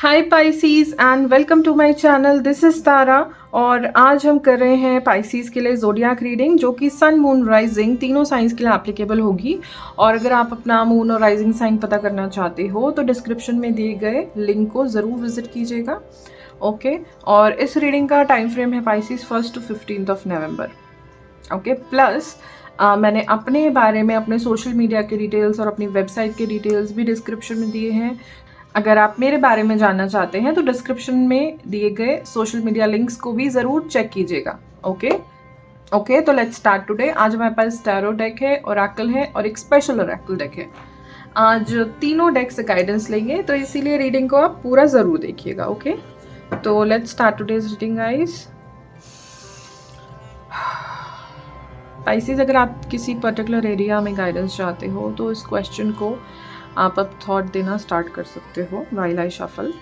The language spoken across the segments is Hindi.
Hi Pisces and welcome to my channel. This is Tara और आज हम कर रहे हैं पाइसीज के लिए ज़ोडियाक रीडिंग, जो कि सन, मून, राइजिंग तीनों साइंस के लिए एप्लीकेबल होगी। और अगर आप अपना मून और राइजिंग साइन पता करना चाहते हो तो डिस्क्रिप्शन में दिए गए लिंक को ज़रूर विजिट कीजिएगा। ओके और इस रीडिंग का टाइम फ्रेम है Pisces 1 to 15 of November. Okay plus मैंने अपने बारे में अपने सोशल मीडिया के डिटेल्स और अपनी वेबसाइट के डिटेल्स भी डिस्क्रिप्शन में दिए हैं। अगर आप मेरे बारे में जानना चाहते हैं तो डिस्क्रिप्शन में दिए गए सोशल मीडिया लिंक्स को भी ज़रूर चेक कीजिएगा। ओके तो लेट्स स्टार्ट टुडे। आज हमारे पास टैरो डेक है, ओरेकल है और एक स्पेशल ओरेकल डेक है। आज तीनों डेक से गाइडेंस लेंगे, तो इसीलिए रीडिंग को आप पूरा ज़रूर देखिएगा। ओके तो let's start today's reading guys. Pisces, अगर आप किसी पर्टिकुलर एरिया में गाइडेंस चाहते हो तो इस क्वेश्चन को आप अब थॉट देना स्टार्ट कर सकते हो व्हाइल आई शफल।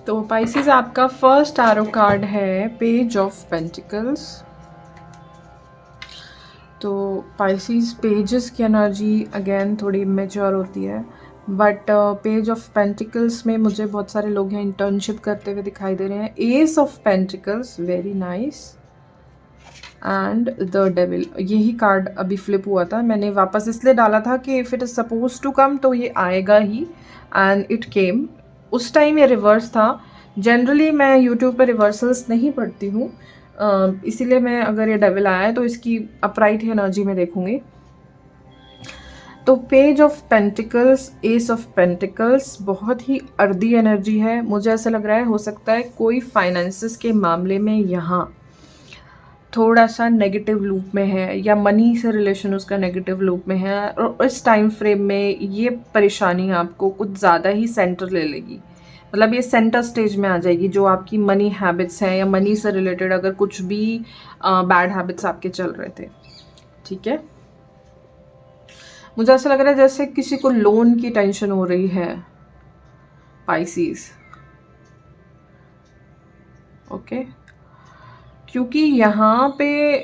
तो पाइसीज, आपका फर्स्ट टैरो कार्ड है पेज ऑफ पेंटिकल्स। तो पाइसीज, पेजेस की एनर्जी अगेन थोड़ी मेच्योर होती है, बट पेज ऑफ पेंटिकल्स में मुझे बहुत सारे लोग हैं इंटर्नशिप करते हुए दिखाई दे रहे हैं। Ace of pentacles, very nice, and the devil. यही कार्ड अभी फ्लिप हुआ था, मैंने वापस इसलिए डाला था कि if it is suppose to come तो ये आएगा ही, एंड इट केम। उस टाइम ये रिवर्स था। जनरली मैं यूट्यूब पर रिवर्सल्स नहीं पढ़ती हूँ, इसीलिए मैं अगर ये डेविल आया है तो इसकी अपराइट एनर्जी में देखूँगी। तो page of pentacles, S of pentacles बहुत ही अर्दी एनर्जी है। मुझे ऐसा लग रहा है हो सकता है कोई फाइनेंसिस के मामले में यहाँ थोड़ा सा नेगेटिव लूप में है, या मनी से रिलेशन उसका नेगेटिव लूप में है, और इस टाइम फ्रेम में ये परेशानी आपको कुछ ज़्यादा ही सेंटर ले लेगी। मतलब ये सेंटर स्टेज में आ जाएगी, जो आपकी मनी हैबिट्स हैं या मनी से रिलेटेड अगर कुछ भी बैड हैबिट्स आपके चल रहे थे। ठीक है, मुझे ऐसा लग रहा है जैसे किसी को लोन की टेंशन हो रही है पाइसीज। ओके क्योंकि यहाँ पे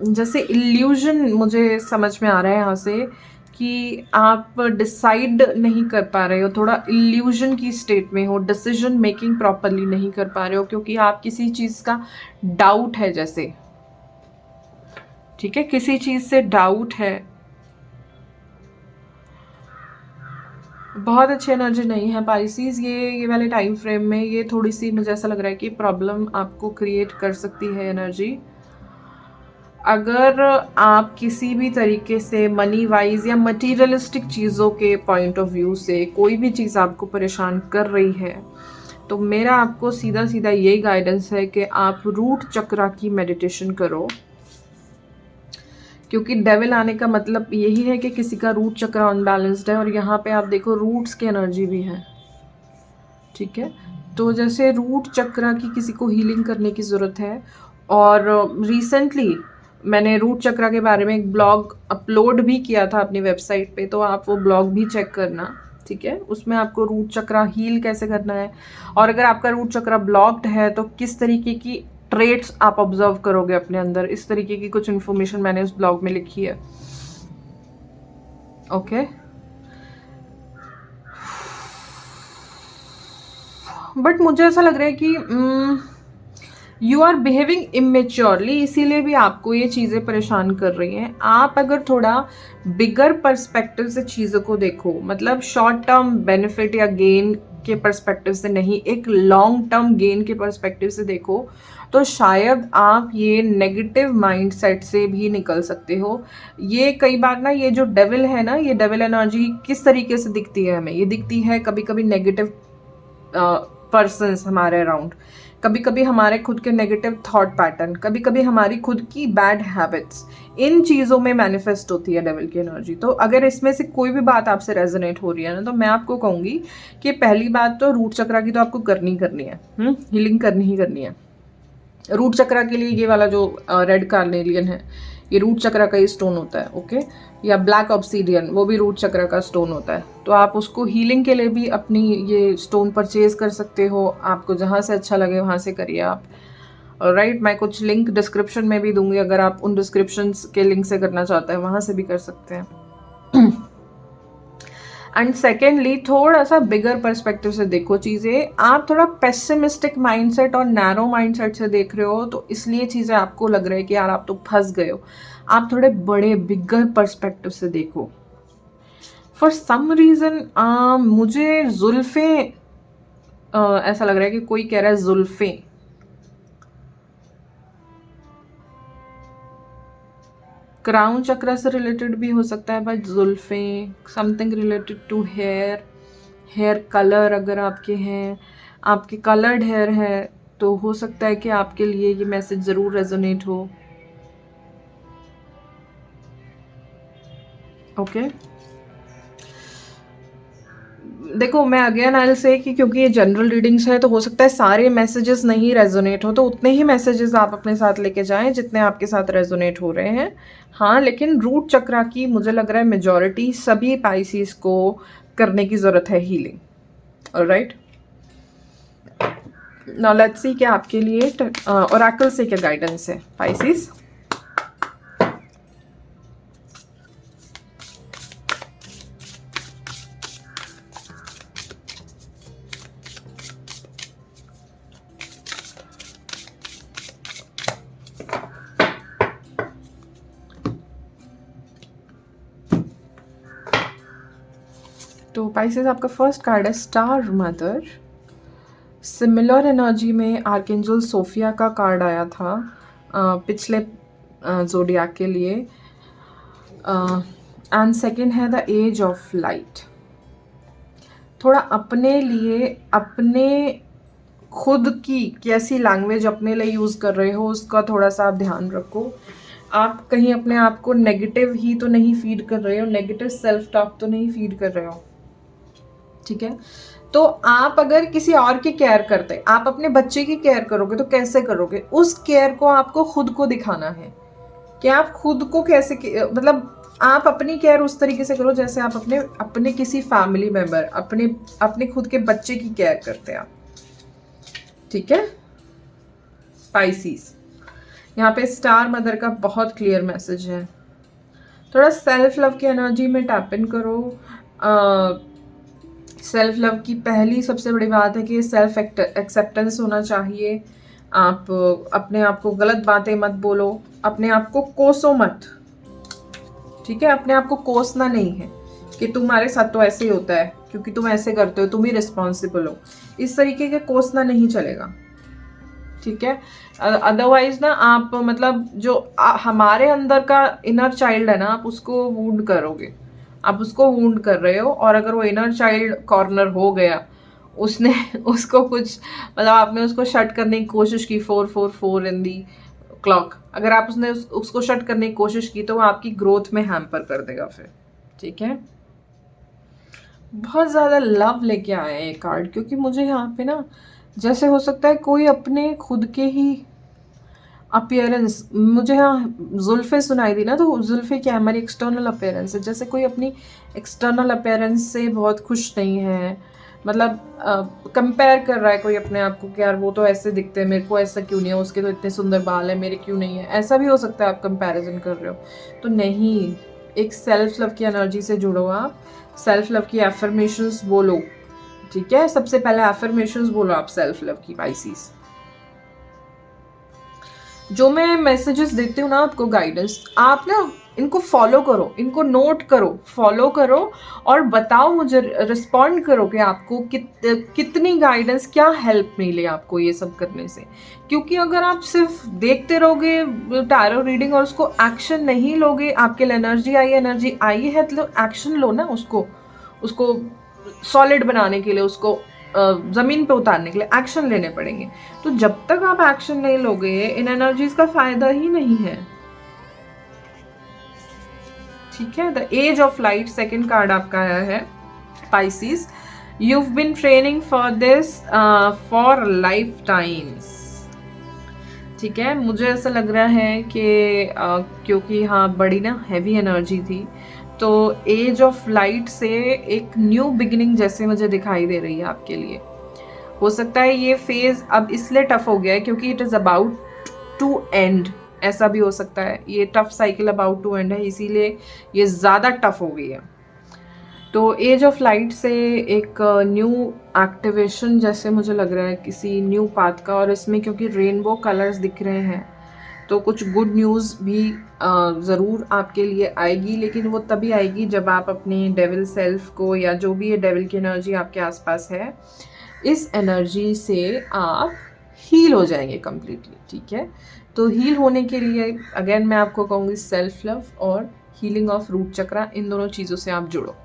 जैसे इल्यूजन मुझे समझ में आ रहा है यहाँ से कि आप डिसाइड नहीं कर पा रहे हो, थोड़ा इल्यूजन की स्टेट में हो, डिसीजन मेकिंग प्रॉपरली नहीं कर पा रहे हो, क्योंकि आप किसी चीज़ का डाउट है जैसे। ठीक है, किसी चीज़ से डाउट है। बहुत अच्छी एनर्जी नहीं है पाइसीज। ये वाले टाइम फ्रेम में ये थोड़ी सी मुझे ऐसा लग रहा है कि प्रॉब्लम आपको क्रिएट कर सकती है एनर्जी। अगर आप किसी भी तरीके से मनी वाइज या मटीरियलिस्टिक चीज़ों के पॉइंट ऑफ व्यू से कोई भी चीज़ आपको परेशान कर रही है, तो मेरा आपको सीधा सीधा यही गाइडेंस है कि आप रूट चक्रा की मेडिटेशन करो, क्योंकि डेविल आने का मतलब यही है कि किसी का रूट चक्र अनबैलेंस्ड है, और यहाँ पे आप देखो रूट्स की एनर्जी भी है। ठीक है, तो जैसे रूट चक्र की किसी को हीलिंग करने की ज़रूरत है। और रिसेंटली मैंने रूट चक्र के बारे में एक ब्लॉग अपलोड भी किया था अपनी वेबसाइट पे, तो आप वो ब्लॉग भी चेक करना। ठीक है, उसमें आपको रूट चक्र हील कैसे करना है, और अगर आपका रूट चक्र ब्लॉक्ड है तो किस तरीके की ट्रेट्स आप ऑब्जर्व करोगे अपने अंदर, इस तरीके की कुछ इन्फॉर्मेशन मैंने उस ब्लॉग में लिखी है। ओके बट मुझे ऐसा लग रहा है कि यू आर बिहेविंग इमेच्योरली, इसीलिए भी आपको ये चीज़ें परेशान कर रही हैं। आप अगर थोड़ा बिगर पर्सपेक्टिव से चीज़ों को देखो, मतलब शॉर्ट टर्म बेनिफिट या गेन के पर्सपेक्टिव से नहीं, एक लॉन्ग टर्म गेन के पर्सपेक्टिव से देखो, तो शायद आप ये नेगेटिव माइंडसेट से भी निकल सकते हो। ये कई बार ना, ये जो डेविल है ना, ये डेविल एनर्जी किस तरीके से दिखती है हमें, ये दिखती है कभी कभी नेगेटिव पर्सन्स हमारे अराउंड, कभी कभी हमारे खुद के नेगेटिव थॉट पैटर्न, कभी कभी हमारी खुद की बैड हैबिट्स, इन चीज़ों में मैनिफेस्ट होती है डेविल की एनर्जी। तो अगर इसमें से कोई भी बात आपसे रेजोनेट हो रही है ना, तो मैं आपको कहूँगी कि पहली बात तो रूट चक्रा की तो आपको करनी है, हीलिंग करनी ही करनी है। रूट चक्रा के लिए ये वाला जो रेड कार्नेलियन है, ये रूट चक्रा का ही स्टोन होता है, ओके। या ब्लैक ऑब्सीडियन, वो भी रूट चक्रा का स्टोन होता है। तो आप उसको हीलिंग के लिए भी अपनी ये स्टोन परचेज कर सकते हो, आपको जहाँ से अच्छा लगे वहाँ से करिए आप। राइट, मैं कुछ लिंक डिस्क्रिप्शन में भी दूंगी, अगर आप उन डिस्क्रिप्शन के लिंक से करना चाहते हैं वहाँ से भी कर सकते हैं। एंड सेकेंडली, थोड़ा सा बिगर पर्सपेक्टिव से देखो चीज़ें। आप थोड़ा पेसिमिस्टिक माइंडसेट और नैरो माइंडसेट से देख रहे हो, तो इसलिए चीज़ें आपको लग रहा है कि यार आप तो फंस गए हो। आप थोड़े बड़े बिगर पर्सपेक्टिव से देखो। फॉर सम रीज़न मुझे जुल्फ़ें, ऐसा लग रहा है कि कोई कह रहा है जुल्फ़ें, क्राउन चक्र से रिलेटेड भी हो सकता है, बट जुल्फ़ें, something related to hair, hair colour अगर आपके हैं, आपके कलर्ड हेयर है, तो हो सकता है कि आपके लिए ये मैसेज ज़रूर रेजोनेट हो। ओके, देखो मैं अगेन आई विल से कि क्योंकि ये जनरल रीडिंग्स है, तो हो सकता है सारे मैसेजेस नहीं रेजोनेट हो, तो उतने ही मैसेजेस आप अपने साथ लेके जाएं जितने आपके साथ रेजोनेट हो रहे हैं। हाँ, लेकिन रूट चक्रा की मुझे लग रहा है मेजॉरिटी सभी पाइसिस को करने की ज़रूरत है healing. Alright, now let's see कि आपके लिए ओरेकल से क्या गाइडेंस है पाइसिस। तो पाइसेस आपका फर्स्ट कार्ड है स्टार मदर। सिमिलर एनर्जी में आर्कएंजल सोफिया का कार्ड आया था पिछले जोडियाक के लिए। एंड सेकंड है द एज ऑफ लाइट। थोड़ा अपने लिए, अपने खुद की कैसी लैंग्वेज अपने लिए यूज़ कर रहे हो उसका थोड़ा सा आप ध्यान रखो। आप कहीं अपने आप को नेगेटिव ही तो नहीं फीड कर रहे हो, नेगेटिव सेल्फ टॉक तो नहीं फीड कर रहे हो, ठीक है। तो आप अगर किसी और की केयर करते, आप अपने बच्चे की केयर करोगे तो कैसे करोगे? उस केयर को आपको खुद को दिखाना है कि आप खुद को कैसे, मतलब आप अपनी केयर उस तरीके से करो जैसे आप अपने अपने किसी फैमिली मेंबर, अपने अपने खुद के बच्चे की केयर करते हैं आप, ठीक है। पाइसिस, यहाँ पे स्टार मदर का बहुत क्लियर मैसेज है। थोड़ा सेल्फ लव की एनर्जी में टैप इन करो। सेल्फ लव की पहली सबसे बड़ी बात है कि सेल्फ एक्सेप्टेंस होना चाहिए। आप अपने आप को गलत बातें मत बोलो, अपने आप को कोसो मत, ठीक है। अपने आप को कोसना नहीं है कि तुम्हारे साथ तो ऐसे ही होता है क्योंकि तुम ऐसे करते हो, तुम ही रिस्पॉन्सिबल हो, इस तरीके के कोसना नहीं चलेगा, ठीक है। अदरवाइज ना आप मतलब जो हमारे अंदर का इनर चाइल्ड है ना, आप उसको वूंड करोगे, आप उसको वूंड कर रहे हो। और अगर वो इनर चाइल्ड कॉर्नर हो गया, उसने उसको कुछ मतलब आपने उसको शट करने की कोशिश की, 444 इन दी क्लॉक, अगर आप उसको शट करने की कोशिश की तो वो आपकी ग्रोथ में हैम्पर कर देगा फिर, ठीक है। बहुत ज़्यादा लव लेके आए हैं ये कार्ड, क्योंकि मुझे यहाँ पे ना जैसे हो सकता है कोई अपने खुद के ही अपीयरेंस, मुझे यहाँ जुल्फ़े सुनाई दी ना, तो जुल्फ़े क्या है? हमारी एक्सटर्नल अपीयरेंस है। जैसे कोई अपनी एक्सटर्नल अपीयरेंस से बहुत खुश नहीं है, मतलब कंपेयर कर रहा है कोई अपने आप को कि यार वो तो ऐसे दिखते हैं, मेरे को ऐसा क्यों नहीं है, उसके तो इतने सुंदर बाल है, मेरे क्यों नहीं है। ऐसा भी हो सकता है आप कंपैरिजन कर रहे हो, तो नहीं, एक सेल्फ लव की एनर्जी से जुड़ो आप। सेल्फ लव की एफर्मेशंस बोलो, ठीक है। सबसे पहले एफर्मेशंस बोलो आप सेल्फ लव की पाइसिस। जो मैं मैसेजेस देती हूँ ना आपको गाइडेंस, आप ना इनको फॉलो करो, इनको नोट करो, फॉलो करो और बताओ मुझे, रिस्पॉन्ड करो कि आपको कितनी गाइडेंस, क्या हेल्प मिली आपको ये सब करने से। क्योंकि अगर आप सिर्फ देखते रहोगे टैरो रीडिंग और उसको एक्शन नहीं लोगे, आपके लिए एनर्जी आई है तो एक्शन लो ना, उसको सॉलिड बनाने के लिए, उसको ज़मीन पे उतारने के लिए एक्शन लेने पड़ेंगे। तो जब तक आप एक्शन नहीं लोगे इन एनर्जीज का फायदा ही नहीं है। ठीक है, the age of light second card आपका आया है Pisces. You've been training for this for lifetimes। ठीक है, मुझे ऐसा लग रहा है कि क्योंकि हाँ बड़ी ना हैवी एनर्जी थी, तो एज ऑफ लाइट से एक न्यू बिगिनिंग जैसे मुझे दिखाई दे रही है आपके लिए। हो सकता है ये फेज अब इसलिए टफ हो गया है क्योंकि it is about to end, ऐसा भी हो सकता है। ये tough cycle about to end है, इसीलिए ये ज़्यादा टफ हो गई है। तो एज ऑफ लाइट से एक न्यू एक्टिवेशन जैसे मुझे लग रहा है किसी न्यू पाथ का, और इसमें क्योंकि रेनबो कलर्स दिख रहे हैं तो कुछ गुड न्यूज़ भी ज़रूर आपके लिए आएगी, लेकिन वो तभी आएगी जब आप अपनी डेविल सेल्फ को, या जो भी ये डेविल की एनर्जी आपके आसपास है, इस एनर्जी से आप हील हो जाएंगे कम्प्लीटली। ठीक है, तो हील होने के लिए अगेन मैं आपको कहूँगी सेल्फ लव और हीलिंग ऑफ रूट चक्रा, इन दोनों चीज़ों से आप जुड़ो।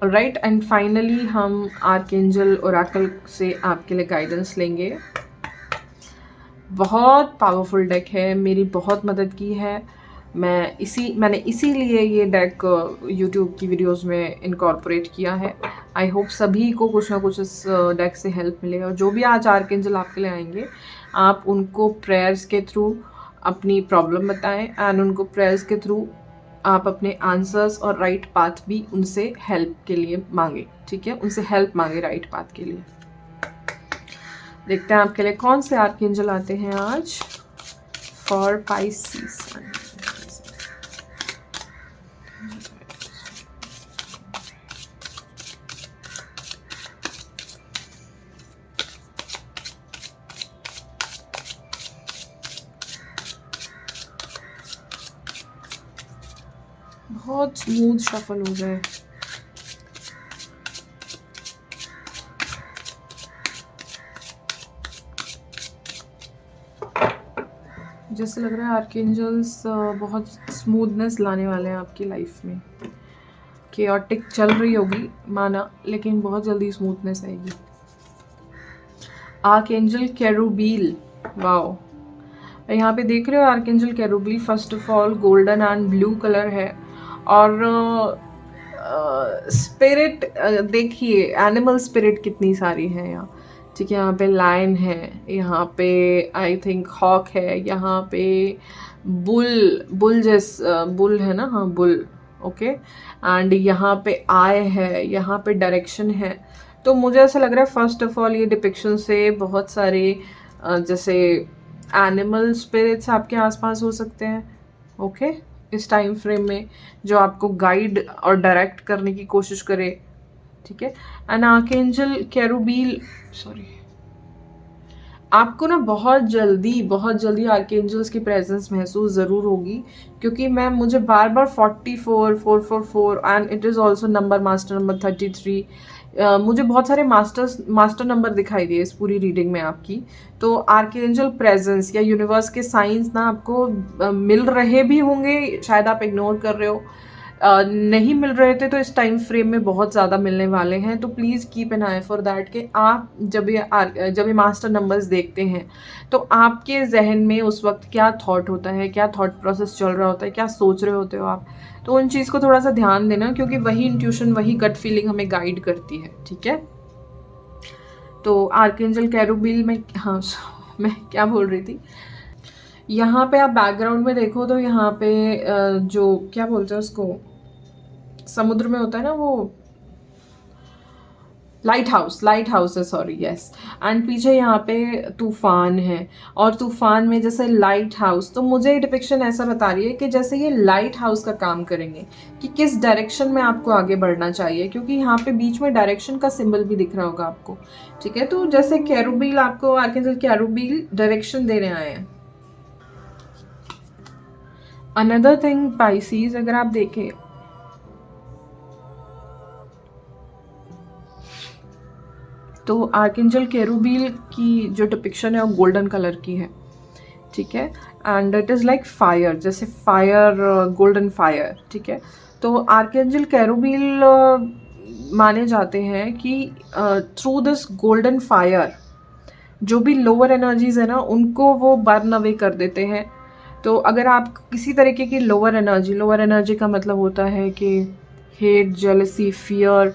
राइट, एंड फाइनली हम आर्कएंजल ओरेकल से आपके लिए गाइडेंस लेंगे। बहुत पावरफुल डेक है, मेरी बहुत मदद की है। मैंने इसीलिए ये डेक यूट्यूब की वीडियोस में इनकॉर्पोरेट किया है। आई होप सभी को कुछ ना कुछ इस डेक से हेल्प मिले, और जो भी आज आर्कएंजल आपके लिए आएंगे आप उनको प्रेयर्स के थ्रू अपनी प्रॉब्लम बताएं, एंड उनको प्रेयर्स के थ्रू आप अपने आंसर्स और राइट पाथ भी उनसे हेल्प के लिए मांगे। ठीक है, उनसे हेल्प मांगे राइट पाथ के लिए। देखते हैं आपके लिए कौन से आर्कएंजल आते हैं आज फॉर पाइसिस। बहुत स्मूथ शफल हो जाए। जैसे लग रहा है आर्कएंजल्स बहुत स्मूथनेस लाने वाले हैं आपकी लाइफ में। केओटिक चल रही होगी माना, लेकिन बहुत जल्दी स्मूथनेस आएगी। आर्कएंजल केरुबील, वाओ, यहाँ पे देख रहे हो archangel Cherubiel first of all golden and blue colour है, और स्पिरिट देखिए, एनिमल स्पिरिट कितनी सारी है यहाँ। ठीक है, यहाँ पे लायन है, यहाँ पे आई थिंक हॉक है, यहाँ पे बुल बुल है ना, हाँ बुल, ओके, एंड यहाँ पे आय है, यहाँ पे डायरेक्शन है। तो मुझे ऐसा लग रहा है फर्स्ट ऑफ ऑल ये डिपिक्शन से बहुत सारे जैसे एनिमल स्पिरिट्स आपके आसपास हो सकते हैं। ओके, इस टाइम फ्रेम में जो आपको गाइड और डायरेक्ट करने की कोशिश करे। ठीक है, एंड आर्कएंजल केरुबील, सॉरी, आपको ना बहुत जल्दी आर्कएंजल्स की प्रेजेंस महसूस ज़रूर होगी, क्योंकि मुझे बार बार 44 444 and it is also number master number 33, मुझे बहुत सारे मास्टर नंबर दिखाई दिए इस पूरी रीडिंग में आपकी। तो आर्कएंजल प्रेजेंस या यूनिवर्स के साइंस ना आपको मिल रहे भी होंगे, शायद आप इग्नोर कर रहे हो, नहीं मिल रहे थे तो इस टाइम फ्रेम में बहुत ज़्यादा मिलने वाले हैं। तो please keep an I for that कि आप जब ये मास्टर नंबर्स देखते हैं तो आपके जहन में उस वक्त क्या थॉट होता है, क्या थॉट प्रोसेस चल रहा होता है, क्या सोच रहे होते हो आप। तो उन चीज़ को थोड़ा सा ध्यान देना, क्योंकि वही इंट्यूशन, वही गट फीलिंग हमें गाइड करती है। ठीक है, तो आर्कएंजल केरुबील में, हाँ मैं क्या बोल रही थी, यहाँ पे आप बैकग्राउंड में देखो तो यहाँ पे जो क्या बोलते हैं उसको, समुद्र में होता है ना वो लाइट हाउस है, सॉरी, यस, एंड पीछे यहाँ पे तूफान है, और तूफान में जैसे लाइट हाउस, तो मुझे डिपिक्शन ऐसा बता रही है कि जैसे ये लाइट हाउस का काम करेंगे कि किस डायरेक्शन में आपको आगे बढ़ना चाहिए, क्योंकि यहाँ पे बीच में डायरेक्शन का सिंबल भी दिख रहा होगा आपको। ठीक है, तो जैसे केरुबील आपको, आर्कएंजल केरुबील डायरेक्शन देने आए हैं। अनदर थिंग पाइसीज, अगर आप देखें तो आर्कएंजल केरुबील की जो डिपिक्शन है वो गोल्डन कलर की है। ठीक है, and it is like fire, जैसे फायर, गोल्डन फायर। ठीक है, तो आर्कएंजल केरुबील माने जाते हैं कि थ्रू दिस गोल्डन फायर जो भी लोअर एनर्जीज है ना उनको वो बर्न अवे कर देते हैं। तो अगर आप किसी तरीके की लोअर एनर्जी का मतलब होता है कि hate, jealousy, fear,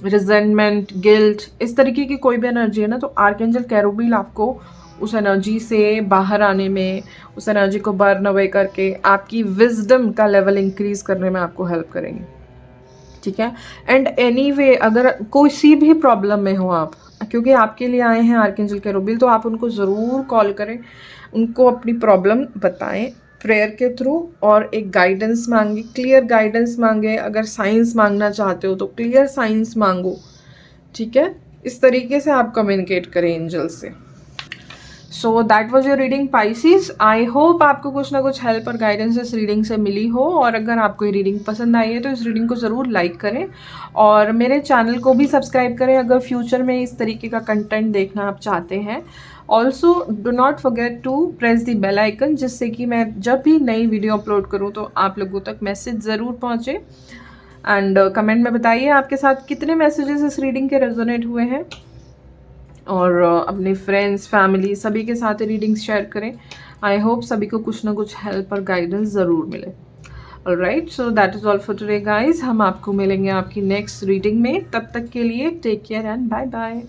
resentment, guilt, इस तरीके की कोई भी एनर्जी है ना, तो आर्कएंजल कैरुबिल आपको उस एनर्जी से बाहर आने में, उस एनर्जी को बर्न अवे करके आपकी विजडम का लेवल इंक्रीज करने में आपको हेल्प करेंगे। ठीक है। एंड एनीवे अगर किसी भी प्रॉब्लम में हो आप, क्योंकि आपके लिए आए हैं आर्कएंजल कैरुबिल, तो आप उनको ज़रूर कॉल करें, उनको अपनी प्रॉब्लम बताएं प्रेयर के थ्रू, और एक गाइडेंस मांगे, क्लियर गाइडेंस मांगे। अगर साइंस मांगना चाहते हो तो क्लियर साइंस मांगो। ठीक है, इस तरीके से आप कम्युनिकेट करें एंजल से। So that was your reading Pisces. I hope आपको कुछ ना कुछ हेल्प और गाइडेंस इस रीडिंग से मिली हो, और अगर आपको ये रीडिंग पसंद आई है तो इस रीडिंग को ज़रूर लाइक करें और मेरे चैनल को भी सब्सक्राइब करें अगर फ्यूचर में इस तरीके का कंटेंट देखना आप चाहते हैं। Also do not forget to press the bell icon, जिससे कि मैं जब भी नई वीडियो अपलोड करूँ तो आप लोगों तक मैसेज ज़रूर पहुँचे। एंड कमेंट में बताइए आपके साथ कितने मैसेजेस इस रीडिंग के रेजोनेट हुए हैं, और अपने फ्रेंड्स, फैमिली सभी के साथ रीडिंग्स शेयर करें। आई होप सभी को कुछ ना कुछ हेल्प और गाइडेंस ज़रूर मिले। Alright, so that is all for today guys. हम आपको मिलेंगे आपकी नेक्स्ट रीडिंग में। तब तक के लिए take care and bye bye.